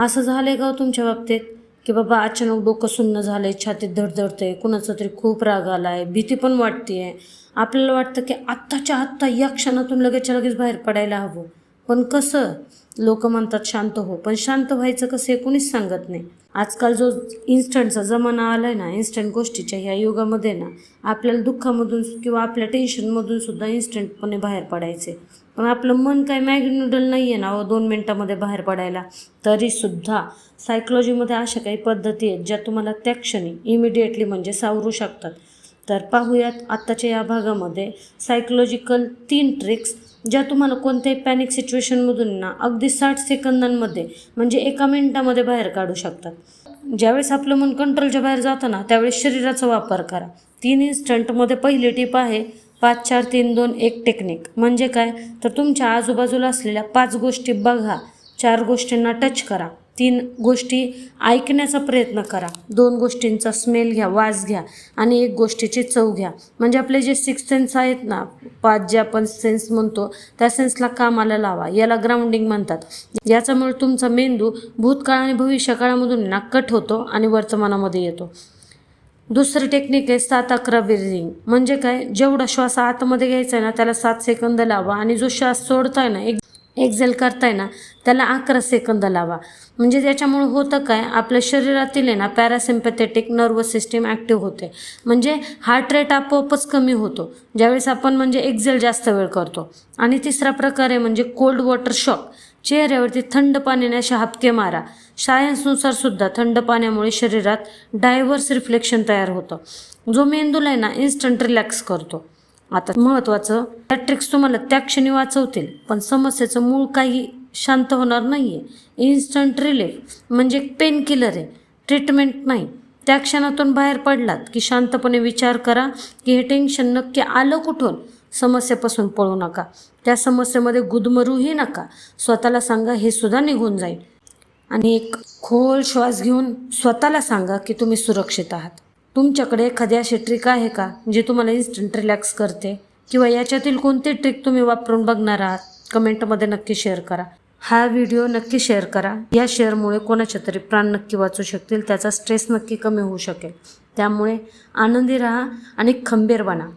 असं झालंय का हो तुमच्या बाबतीत की बाबा अचानक डोकं सुन्न झालंय, छातीत धडधडतंय, कुणाचा तरी खूप राग आलाय, भीती पण वाटतेय, आपल्याला वाटतं की आत्ताच्या आत्ता या क्षणातून लगेचच्या लगेच बाहेर पडायला हवं. पण कसं? लोक म्हणतात शांत हो, पण शांत व्हायचं कसं हे कोणीच सांगत नाही. आजकाल जो इन्स्टंटचा जमाना आलाय ना, इन्स्टंट गोष्टीच्या ह्या युगामध्ये ना, आपल्याला दुःखामधून किंवा आपल्या टेन्शनमधून सुद्धा इन्स्टंटपणे बाहेर पडायचे. पण आपलं मन काय मॅगी नूडल नाही आहे ना 2 मिनटामध्ये बाहेर पडायला. तरीसुद्धा सायकोलॉजीमध्ये अशा काही पद्धती आहेत ज्या तुम्हाला त्या क्षणी इमिडिएटली म्हणजे सावरू शकतात. तर पाहूयात आत्ताच्या या भागामध्ये सायकोलॉजिकल 3 ट्रिक्स ज्या तुम्हाला कोणत्याही पॅनिक सिच्युएशनमधून ना अगदी 60 सेकंदांमध्ये म्हणजे 1 मिनिटामध्ये बाहेर काढू शकतात. ज्यावेळेस आपलं मन कंट्रोलच्या बाहेर जातं ना, त्यावेळेस शरीराचा वापर करा. 3 इन्स्टंटमध्ये पहिली टिप आहे 5-4-3-2-1 टेक्निक. म्हणजे काय? तर तुमच्या आजूबाजूला असलेल्या 5 गोष्टी बघा, 4 गोष्टींना टच करा, 3 गोष्टी ऐकण्याचा प्रयत्न करा, 2 गोष्टींचा स्मेल घ्या, वास घ्या आणि 1 गोष्टीची चव घ्या. म्हणजे आपले जे 6 सेन्स आहेत ना, 5 जे आपण सेन्स म्हणतो त्या सेन्सला कामाला लावा. याला ग्राउंडिंग म्हणतात. याच्यामुळे तुमचा मेंदू भूतकाळ आणि भविष्यकाळामधून ना कट होतो आणि वर्तमानामध्ये येतो. दुसरी टेक्निक आहे 7-11 ब्रीथिंग. म्हणजे काय? जेवढा श्वास आतमध्ये घ्यायचा आहे ना त्याला 7 सेकंद लावा आणि जो श्वास सोडताय ना, एक्झेल करताय ना, त्याला 11 सेकंद लावा. म्हणजे त्याच्यामुळे होतं काय, आपल्या शरीरातील आहे ना पॅरासिम्पॅथेटिक नर्वस सिस्टीम ॲक्टिव्ह होते. म्हणजे हार्ट रेट आपोआपच कमी होतो ज्यावेळेस आपण म्हणजे एक्झेल जास्त वेळ करतो. आणि तिसरा प्रकार आहे म्हणजे कोल्ड वॉटर शॉक. चेहऱ्यावरती थंड पाण्याने असे हापके मारा. सायन्सनुसार सुद्धा थंड पाण्यामुळे शरीरात डायव्हर्स रिफ्लेक्शन तयार होतं, जो मेंदूला आहे ना इन्स्टंट रिलॅक्स करतो. आता महत्त्वाचं, त्या ट्रिक्स तुम्हाला त्या क्षणी वाचवतील, पण समस्येचं मूळ काही शांत होणार नाही आहे. इन्स्टंट रिलीफ म्हणजे पेन किलर आहे, ट्रीटमेंट नाही. त्या क्षणातून बाहेर पडलात की शांतपणे विचार करा की हे टेन्शन नक्की आलं कुठून. समस्येपासून पळू नका, त्या समस्येमध्ये गुदमरूही नका. स्वतःला सांगा हे सुद्धा निघून जाईल. आणि एक खोल श्वास घेऊन स्वतःला सांगा की तुम्ही सुरक्षित आहात. तुमच्याकडे एखादी अशी ट्रिक आहे का जी तुम्हाला इन्स्टंट रिलॅक्स करते? किंवा याच्यातील कोणती ट्रिक तुम्ही वापरून बघणार आहात? कमेंटमध्ये नक्की शेअर करा. हा व्हिडिओ नक्की शेअर करा. या शेअरमुळे कोणाच्या तरी प्राण नक्की वाचू शकतील, त्याचा स्ट्रेस नक्की कमी होऊ शकेल. त्यामुळे आनंदी राहा आणि खंबीर बना.